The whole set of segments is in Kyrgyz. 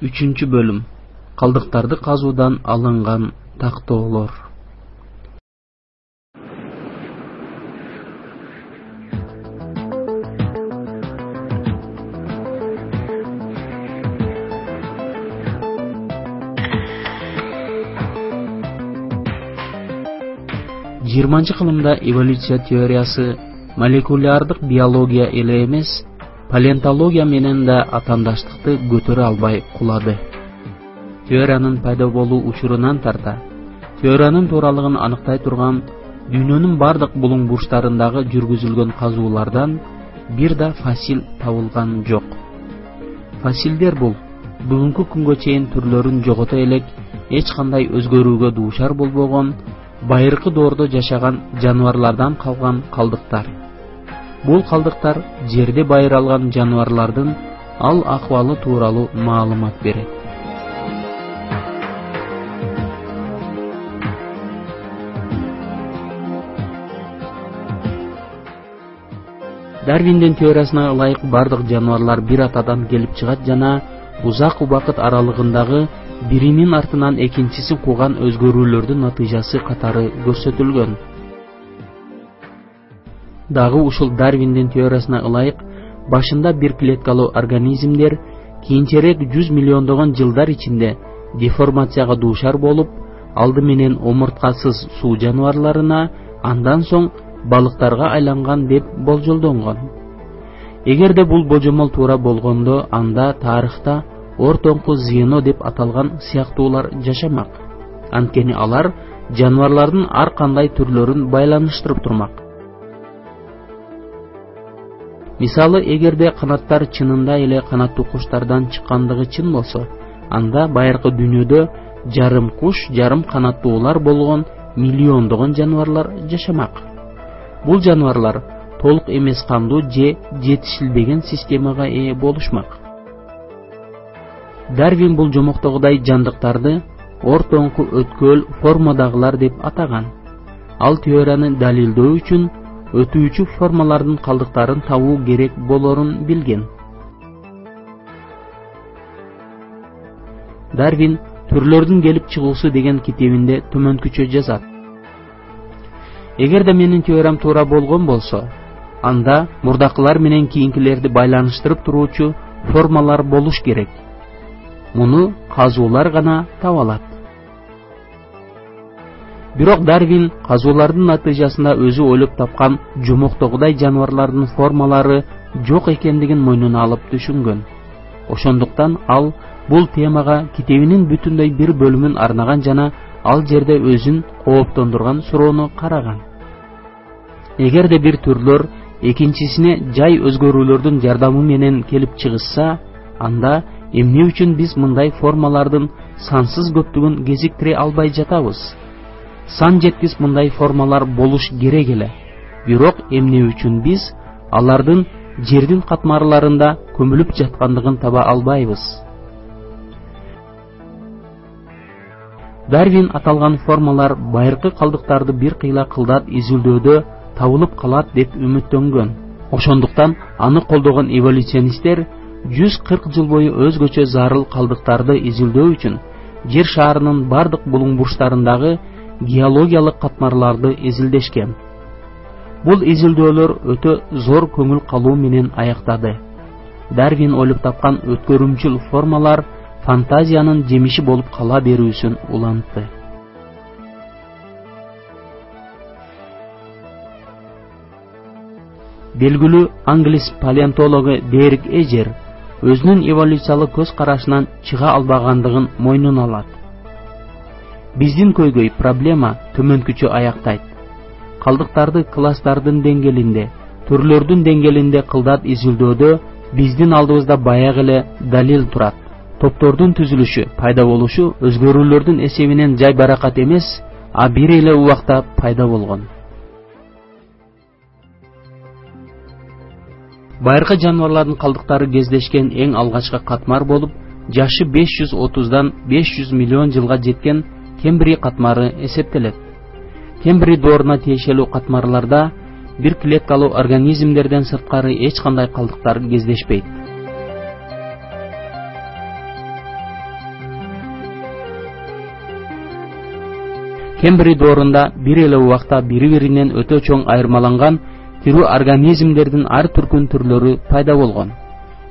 3 bölüm. Калдыктарды казуудан алынган тактоолор. Жыйырманчы кылымда эволюция теориясы молекулярлык биология эле эмес, палеонтология менен да атаандаштыкты көтөрө албай кулады. Теориянын пайда болуу учурунан тарта, теориянын тууралыгын аныктай турган дүйнөнүн бардык булуң бурчтарындагы жүргүзүлгөн казуулардан бир да фасил табылган жок. Фасилдер бул бүгүнкү күнгө чейин түрлөрүн жогото элек, эч кандай өзгөрүүгө дуушар болбогон, байыркы доордо жашаган жаныбарлардан калган калдыктар. Бул калдыктар жерде байыралган жаныбарлардын ал акыбалы тууралуу маалымат берет. Дарвиндин теориясына ылайык бардык жаныбарлар бир атадан келип чыгат жана узак убакыт аралыгындагы биринин артынан экинчисин кууган өзгөрүүлөрдүн натыйжасы катары көрсөтүлгөн. Дагы ушул Дарвиндин теориясына ылайык башында бир клеткалуу организмдер кийинчерээк 100 миллиондогон жылдар ичинде деформацияга дуушар болуп, алды менен омурткасыз суу жаныбарларына, андан соң балыктарга айланган деп болжолдонгон. Эгерде бул божомол туура болгондо, анда тарыхта ортоңку звено деп аталган сыяктуулар жашамак. Анткени алар жаныбарлардын ар кандай түрлөрүн байланыштырып турмак. Мисалы, эгерде канаттар чынында эле канаттуу куштардан чыккандыгы чын болсо, анда байыркы дүйнөдө жарым куш, жарым канаттуулар болгон миллиондогон жаныбарлар жашамак. Бул жаныбарлар толук эмес кандуу же жетишилбеген системага ээ болушмак. Дарвин бул жомоктогудай жандыктарды ортоңку өткөл формадагылар деп атаган. Ал теорияны далилдөө үчүн өтүүчү формалардын калдыктарын табуу керек болорун билген. Дарвин түрлөрдүн келип чыгуусу деген китебинде төмөнкүчө жазат. Эгерде менин теориям туура болгон болсо, анда мурдакылар менен кийинкилерди байланыштырып туруучу формалар болуш керек. Муну казуулар гана таба алат. Бирок Дарвин казуулардын натыйжасында өзү ойлоп тапкан жомоктогудай жаныбарлардын формалары жок экендигин мойнуна алып түшүнгөн. Ошондуктан ал бул темага китебинин бүтүндөй бир бөлүмүн арнаган жана ал жерде өзүн кооптондурган суроону караган. Эгерде бир түрлөр экинчисине жай өзгөрүүлөрдүн жардамы менен келип чыгышса, анда эмне үчүн биз мындай формалардын сансыз көптүгүн кезиктире албай жатабыз? Сан жеткис мындай формалар болуш керек эле. Бирок эмне үчүн биз алардын жердин катмарларында көмүлүп жаткандыгын таба албайбыз? Дарвин аталган формалар байыркы калдыктарды бир кыйла кылдат изилдөөдө табылып калат деп үмүттөнгөн. Ошондуктан аны колдогон эволюционисттер 140 жыл бою өзгөчө зарыл калдыктарды изилдөө үчүн жер шарынын бардык булуң бурчтарындагы геологиялык катмарларды изилдешкен. Бул изилдөөлөр өтө зор көңүл калуу менен аяктады. Дарвин ойлоп тапкан өткөрүмчүл формалар фантазиянын жемиши болуп кала берүүсүн улантты. Белгилүү англис палеонтологу Дерек Эжер өзүнүн эволюциялык көз карашынан чыга албагандыгын мойнуна алат. Биздин көйгөй проблема төмөнкүчө аяктайт. Калдыктарды класстардын деңгээлинде, түрлөрдүн деңгээлинде кылдат изилдөөдө биздин алдыбызда баягы эле далил турат. Топтордун түзүлүшү, пайда болушу өзгөрүүлөрдүн эсебинен жай баракат эмес, а бир эле убакта пайда болгон. Байыркы жаныбарлардын калдыктары кездешкен эң алгачкы катмар болуп, жашы 530дан 500 миллион жылга жеткен Кембрий катмары эсептелет. Кембрий дооруна тиешелүү катмарларда бир клеткалуу организмдерден сырткары эч кандай калдыктар кездешпейт. Кембри доорунда бир эле убакта бири-биринен өтө чоң айырмаланган тирүү организмдердин ар түркүн түрлөрү пайда болгон.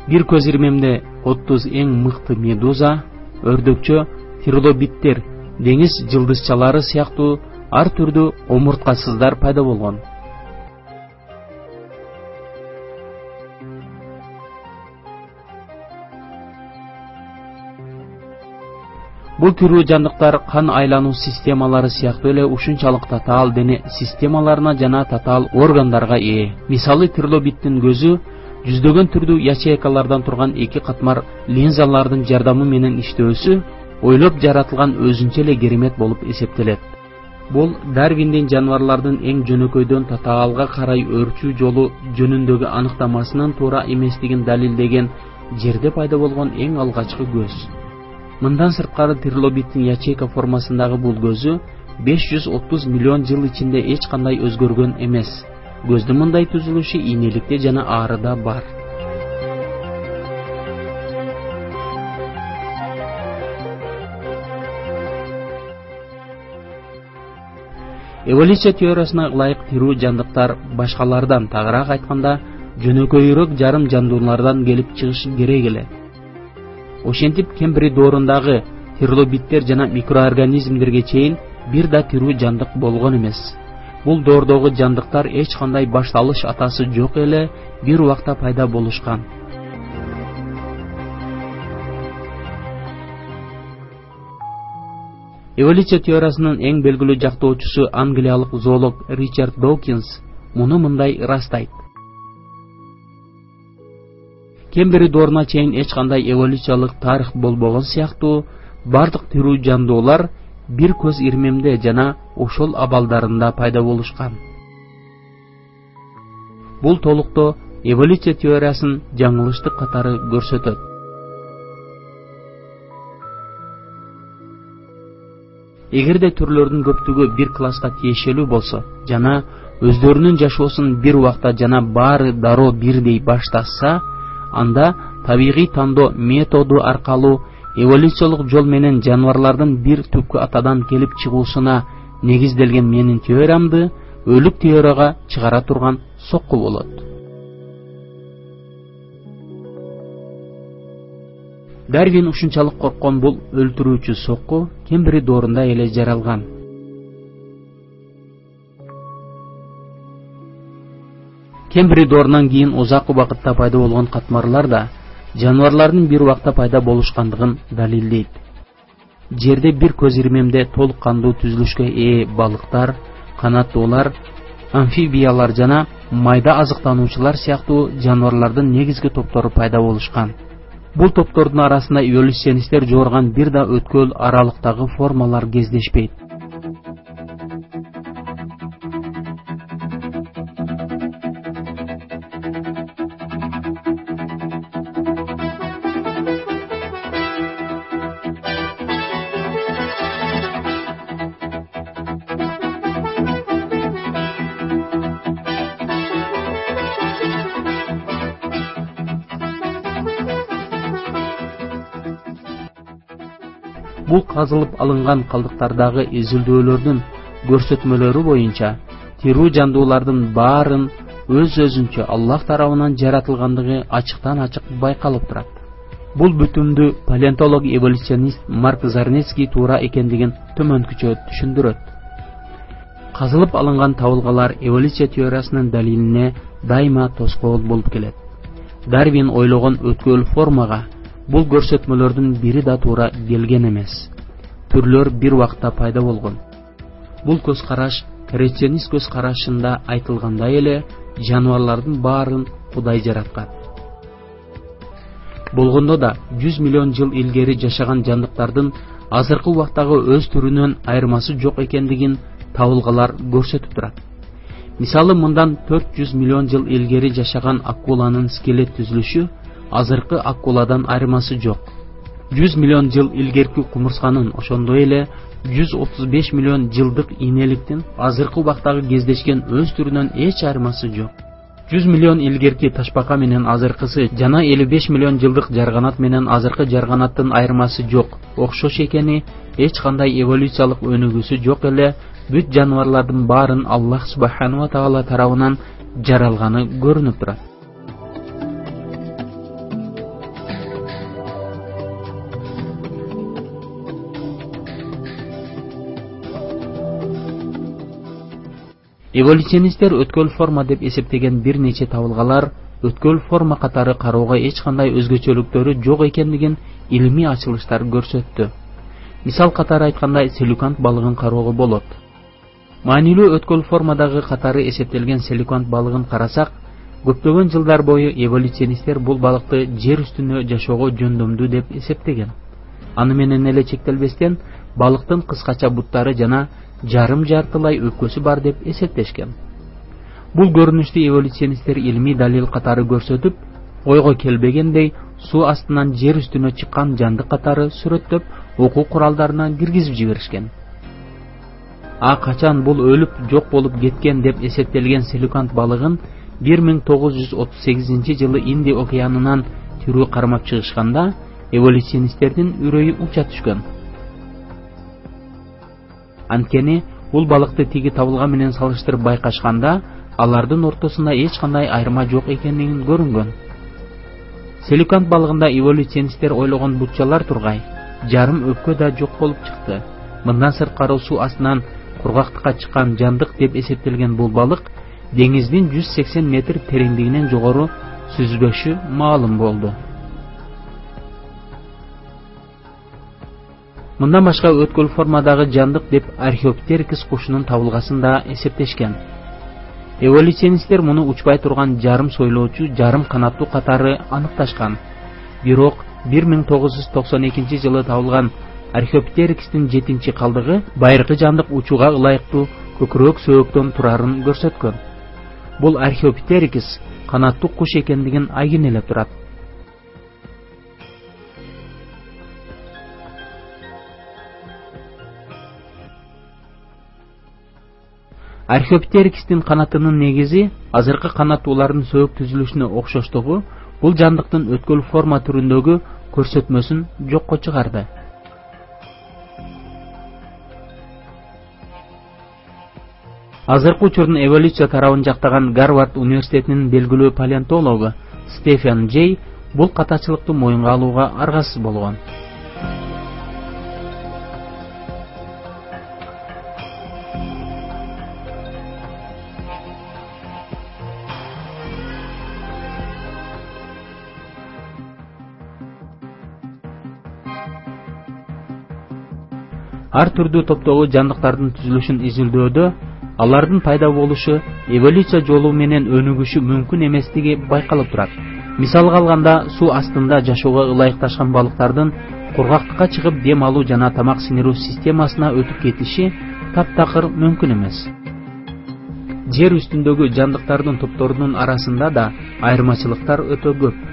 Бир көз ирмемде 30 эң мыкты медуза, өрдөкчө, трилобиттер, деңиз жылдызчалары сыяктуу ар түрдүү омурткасыздар пайда болгон. Бул түрүү жандыктар кан айлануу системалары сыяктуу эле ушунчалык татаал дене системаларына жана татаал органдарга ээ. Мисалы трилобиттин көзү жүздөгөн түрдүү ячейкалардан турган эки катмар линзалардын жардамы менен иштөөсү ойлоп жаратылган өзүнчө эле керемет болуп эсептелет. Бул Дарвиндин жаныбарлардын эң жөнөкөйдөн татаалга карай өрчүү жолу жөнүндөгү аныктамасынын туура эместигин далилдеген жерде пайда болгон эң алгачкы көз. Мындан сырткары трилобиттин ячейка формасындагы бул көзү 530 миллион жыл ичинде эч кандай өзгөргөн эмес. Көздүн мындай түзүлүшү ийнеликте жана аарыда бар. Эволюция теориясына ылайык тирүү жандыктар башкалардан, тагыраак айтканда, жөнөкөйрөөк жарым жандуулардан келип чыгышы керек эле. Ошентип Кембри доорундагы трилобиттер жана микроорганизмдерге чейин бир да тирүү жандык болгон эмес. Бул доордогу жандыктар эч кандай башталыш атасы жок эле бир убакта пайда болушкан. Эволюция теориясынын эң белгилүү жактоочусу англиялык зоолог Ричард Доукинс муну мындай ырастайт. Кембри дооруна чейин эч кандай эволюциялык тарых болбогон сыяктуу, бардык тирүү жандуулар бир көз ирмемде жана ошол абалдарында пайда болушкан. Бул толуктоо эволюция теориясын жаңылыштык катары көрсөтөт. Эгерде түрлөрдүн көптүгү бир класска тиешелүү болсо жана өздөрүнүн жашоосун бир убакта жана баары дароо бирдей баштаса, анда табигый тандоо методу аркылуу эволюциялык жол менен жаныбарлардын бир түпкү атадан келип чыгуусуна негизделген менин теориямды өлүк теорияга чыгара турган сокку болот. Дарвин ушунчалык корккон бул өлтүрүүчү сокку Кембри доорунда эле жаралган. Кембри доорунан кийин узак убакытта пайда болгон катмарлар да жаныбарлардын бир убакта пайда болушкандыгын далилдейт. Жерде бир көз ирмемде толук кандуу түзүлүшкө ээ балыктар, канаттуулар, амфибиялар жана майда азыктануучулар сыяктуу жаныбарлардын негизги топтору пайда болушкан. Бул топтордун арасында эволюционисттер жорган бир да өткөл аралыктагы формалар кездешпейт. Бул казылып алынган калдыктардагы изилдөөлөрдүн көрсөтмөлөрү боюнча тирүү жандуулардын баарын өз-өзүнчө Аллах тарабынан жаратылгандыгы ачыктан-ачык байкалып турат. Бул бүтүмдү палеонтолог эволюционист Марк Зарнецкий туура экендигин төмөнкүчө түшүндүрөт. Казылып алынган табылгалар эволюция теориясынын далилине дайыма тоскоол болуп келет. Дарвин ойлогон өткөл формага бул көрсөтмөлөрдүн бири да туура келген эмес. Түрлөр бир убакта пайда болгон. Бул көз караш креационист көз карашында айтылгандай эле жаныбарлардын баарын Кудай жараткан. Болгондо да 100 миллион жыл илгери жашаган жандыктардын азыркы убактагы өз түрүнөн айырмасы жок экендигин табылгалар көрсөтүп турат. Мисалы мындан 400 миллион жыл илгери жашаган акуланын скелет түзүлүшү азыркы акуладан айырмасы жок. 100 миллион жыл илгерки кумурсканын ошондой эле 135 миллион жылдык ийнеликтин азыркы убактагы кездешкен өз түрүнөн эч айырмасы жок. 100 миллион илгерки ташбака менен азыркысы жана 55 миллион жылдык жарганат менен азыркы жарганаттын айырмасы жок, окшош экени, эч кандай эволюциялык өнүгүүсү жок эле, бүт жаныбарлардын баарын Аллах субханаху ва таала тарабынан жаралганы көрүнүп турат. Эволюционисттер өткөл форма деп эсептеген бир нече табылгалар өткөл форма катары кароого эч кандай өзгөчөлүктөрү жок экендигин илимий ачылыштар көрсөттү. Мисал катары айтканда селюкант балыгын кароого болот. Маанилүү өткөл формадагы катары эсептелген селюкант балыгын карасак, көптөгөн жылдар бою эволюционисттер бул балыкты жер үстүндө жашоого жөндөмдүү деп эсептеген. Аны менен эле чектелбестен балыктын кыскача буттары жана жарым жартылай өпкөсү бар деп эсептешкен. Бул көрүнүштү эволюционисттер илимий далил катары көрсөтүп, ойго келбегендей суу астынан жер үстүнө чыккан жандык катары сүрөттөп, окуу куралдарына киргизип жиберишкен. Качан бул өлүп жок болуп кеткен деп эсептелген селюкант балыгын 1938 жылы Индия океанынан тирүү кармап чыгышканда эволюционисттердин үрөйү уча түшкөн. Анткени бул балыкты тиги табылган менен салыштырып байкашканда, алардын ортосунда эч кандай айырма жок экендигин көрүнгөн. Селюкант балыгында эволюционисттер ойлогон бутчалар тургай, жарым өпкө да жок болуп чыкты. Мындан сырткары суу астынан кургактыкка чыккан жандык деп эсептелген бул балык деңиздин 180 метр тереңдигинен жогору сүзбөшү маалым болду. Мындан башка өткөл формадагы жандык деп археоптерикс кушунун табылгасын да эсептешкен. Эволюционисттер муну учпай турган жарым сойлоочу, жарым канаттуу катары аныкташкан. Бирок 1992 жылы табылган археоптерикстин 7-чи калдыгы байыркы жандык учууга ылайыктуу көкүрөк сөөктөн турарын көрсөткөн. Бул археоптерикс канаттуу куш экендигин айгинелеп турат. Археоптерикстин канатынын негизи азыркы канаттуулардын сөөк түзүлүшүнө окшоштугу бул жандыктын өткөл форма түрүндөгү көрсөтмөсүн жокко чыгарды. Азыркы учурдун эволюция тарабын жактаган Гарвард университетинин белгилүү палеонтологу Стефен Джей бул катачылыкты моюнга алууга аргасыз болгон. Ар түрдүү топтогу жандыктардын түзүлүшүн изилдөөдө алардын пайда болушу эволюция жолу менен өнүгүшү мүмкүн эместиги байкалып турат. Мисалга алганда, суу астында жашоого ылайыкташкан балыктардын кургактыкка чыгып дем алуу жана тамак сиңирүү системасына өтүп кетиши таптакыр мүмкүн эмес. Жер үстүндөгү жандыктардын топторунун арасында да айырмачылыктар өтө көп.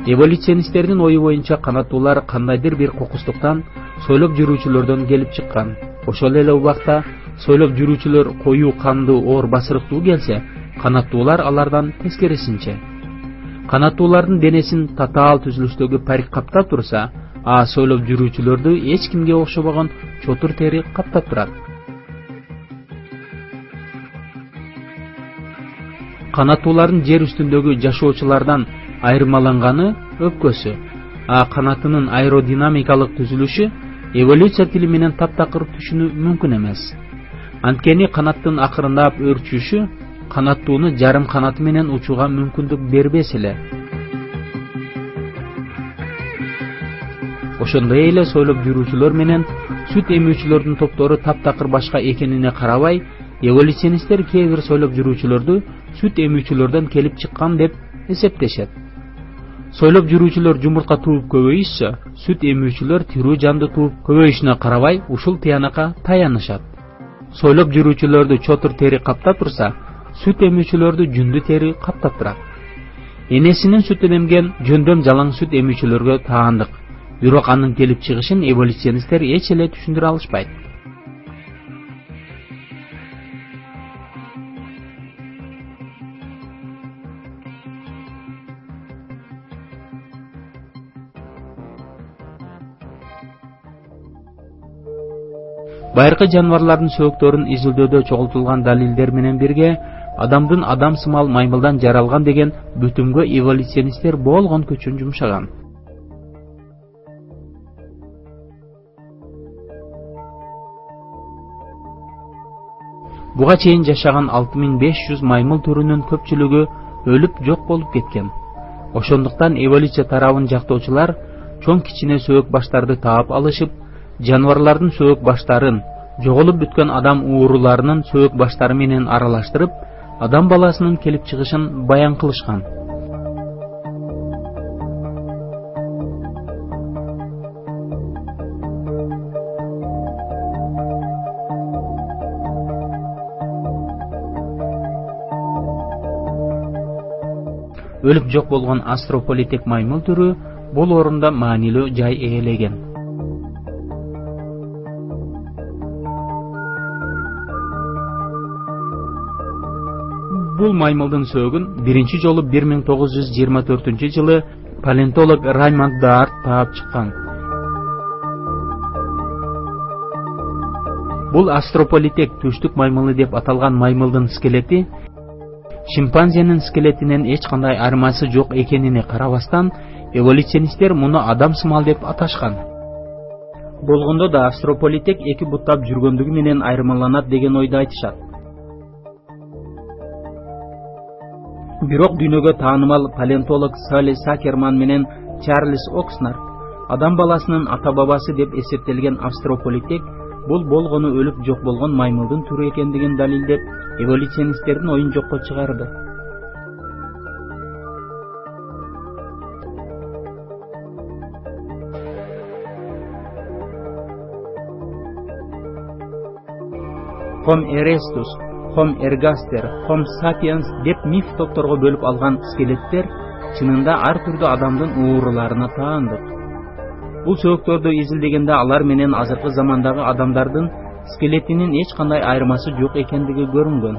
Эволюционисттердин ою боюнча канаттуулар кандайдыр бир кокустуктан сойлоп жүрүүчүлөрдөн келип чыккан. Ошол эле убакта сойлоп жүрүүчүлөр коюу кандуу, оор басырыктуу келсе, канаттуулар алардан тескерисинче. Канаттуулардын денесин татаал түзүлүштөгү парик каптап турса, сойлоп жүрүүчүлөрдү эч кимге окшобогон чотур тери каптап турат. Канаттуулардын жер үстүндөгү жашоочулардан айырмаланганы өпкөсү, канатынын аэродинамикалык түзүлүшү эволюция тили менен таптакыр түшүнүү мүмкүн эмес. Анткени канаттын акырындап өрчүшү канаттууну жарым канаты менен учууга мүмкүндүк бербес эле. Ошондой эле сойлоп жүрүүчүлөр менен сүт эмүүчүлөрдүн топтору таптакыр башка экенине карабай, эволюционисттер кээ бир сойлоп жүрүүчүлөрдү сүт эмүүчүлөрдөн келип чыккан деп эсептешет. Сойлоп жүрүүчүлөр жумуртка тууп көбөйүшсө, сүт эмүүчүлөр тирүү жанды тууп көбөйүшүнө карабай ушул тыянакка таянышат. Сойлоп жүрүүчүлөрдү чотур тери каптап турса, сүт эмүүчүлөрдү жүндү тери каптап турат. Энесинин сүтүн эмген жөндөм жалаң сүт эмүүчүлөргө таандык. Бирок анын келип чыгышын эволюционисттер эч эле түшүндүрө алышпайт. Байыркы жаныбарлардын сөөктөрүн изилдөөдө чогултулган далилдер менен бирге адамдын адамсымал маймылдан жаралган деген бүтүмгө эволюционисттер болгон күчүн жумшаган. Буга чейин жашаган 6500 маймыл түрүнүн көпчүлүгү өлүп жок болуп кеткен. Ошондуктан эволюция тарабын жактоочулар чоң кичине сөөк баштарды таап алышып, жаныбарлардын сөөк баштарын жоголуп бүткөн адам ууруларынын сөөк баштары менен аралаштырып, адам баласынын келип чыгышын баян кылышкан. Өлүп жок болгон астрополитек маймыл түрү бул орунда маанилүү жай ээлеген. Бул маймылдын сөөгүн биринчи жолу 1924-жылы палеонтолог Раймонд Дарт таап чыккан. Бул астрополитек түштүк маймылы деп аталган маймылдын скелети шимпанзенин скелетинен эч кандай айырмасы жок экенине карабастан, эволюционисттер муну адамсымал деп аташкан. Болгондо да астрополитек эки буттап жүргөндүгү менен айырмаланат деген ойду айтышат. Бирок дүйнөгө таанымал палеонтолог Салли Сакерман менен Чарльз Окснард адам баласынын ата-бабасы деп эсептелген астрополитек бул болгону өлүп жок болгон маймылдын түрү экендигин далилдеп, эволюционисттердин оюн жокко чыгарды. Homo erectus, Homo ergaster, Homo sapiens деп миф топторго бөлүп алган скелеттер чынында ар түрдүү адамдын ууруларына таандык. Бул сөөктөрдү изилдегенде алар менен азыркы замандагы адамдардын скелетинин эч кандай айырмасы жок экендиги көрүнгөн.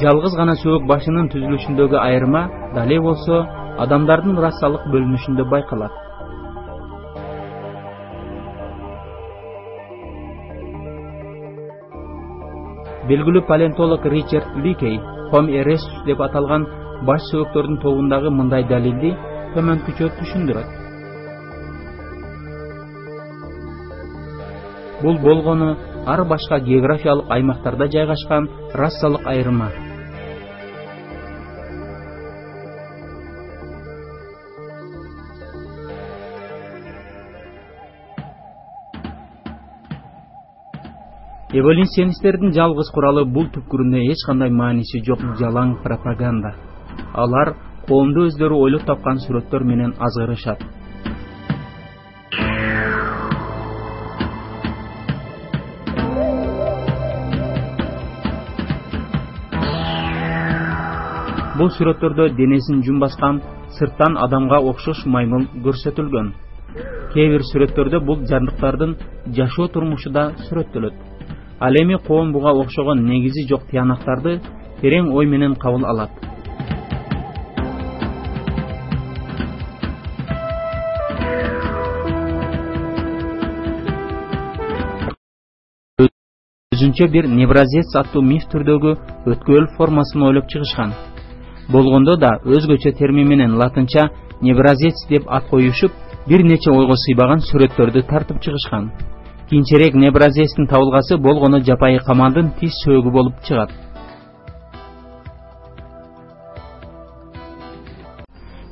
Жалгыз гана сөөк башынын түзүлүшүндөгү айырма дале болсо адамдардын расалык бөлүнүшүндө байкалат. Белгилүү палеонтолог Ричард Ликей Homo erectus деп аталган баш сөөктөрдүн тобундагы мындай далилди төмөнкүчө түшүндүрөт. Бул болгону ар башка географиялык аймактарда жайгашкан расалык айырма. Эволюционисттердин жалгыз куралы бул түпкүрүндө эч кандай мааниси жок жалаң пропаганда. Алар коомду өздөрү ойлоп тапкан сүрөттөр менен азгырышат. Бул сүрөттөрдө денесин жум баскан сырттан адамга окшош маймыл көрсөтүлгөн. Кээ бир сүрөттөрдө бул жандыктардын жашоо турмушу да сүрөттөлөт. Ал эми коом буга окшогон негизи жок тыянактарды терең ой менен кабыл алат. Өзүнчө бир невразец аттуу миф түрдөгү өткөл формасын ойлоп чыгышкан. Болгондо да өзгөчө термин менен латынча невразец деп ат коюшуп, бир нече ойго сыйбаган сүрөттөрдү тартып чыгышкан. Кийинчерээк невразецтин табылгасы болгону жапайы камандын тиз сөөгү болуп чыгат.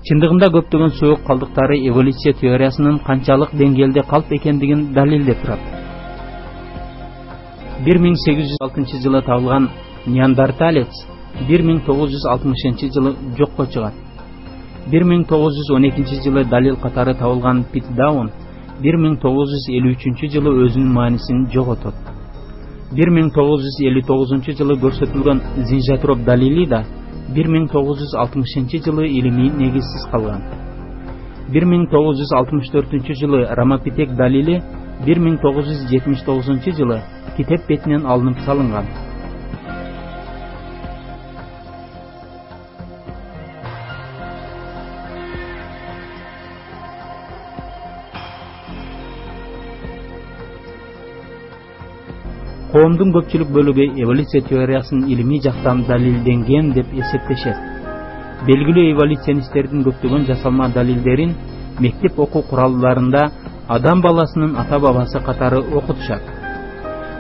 Чындыгында көптөгөн сөөк калдыктары эволюция теориясынын канчалык деңгээлде калп экендигин далилдеп турат. 1806-жылы табылган неандерталец 1960-жылы жокко чыгат. 1912-жылы далил катары табылган Питдаун 1953-жылы өзүнүн маанисин жоготот. 1959-жылы көрсөтүлгөн зинжатроп далили да 1960-жылы илимий негизсиз калган. 1964-жылы Ромапитек далили 1979-жылы китеп бетинен алынып салынган. Коомдун көпчүлүк бөлүгү эволюция теориясын илимий жактан далилденген деп эсептешет. Белгилүү эволюционисттердин көптөгөн жасалма далилдерин мектеп окуу куралдарында адам баласынын ата-бабасы катары окутушат.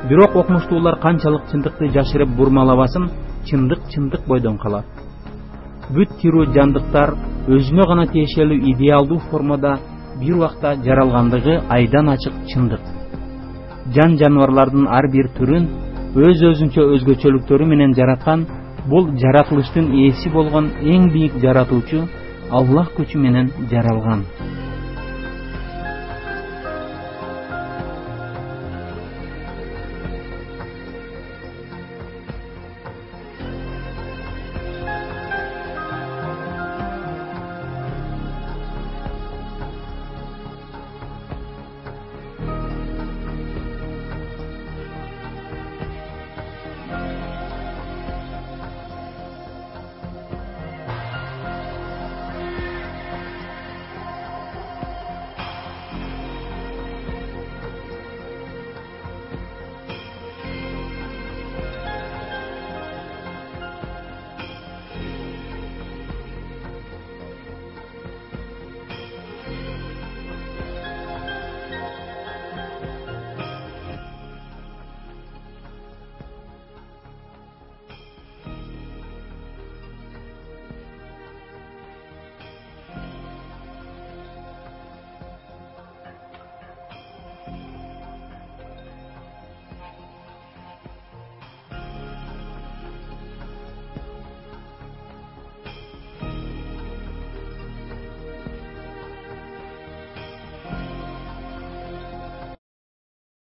Бирок окумуштуулар канчалык чындыкты жашырып бурмалабасын, чындык бойдон калат. Бүт тирүү жандыктар өзүнө гана тиешелүү идеалдуу формада бир убакта жаралгандыгы айдан ачык чындык. Жан жаныбарлардын ар бир түрүн өз-өзүнчө өзгөчөлүктөрү менен жараткан бул жаратылыштын ээси болгон эң бийик жаратуучу Аллах күчү менен жаралган.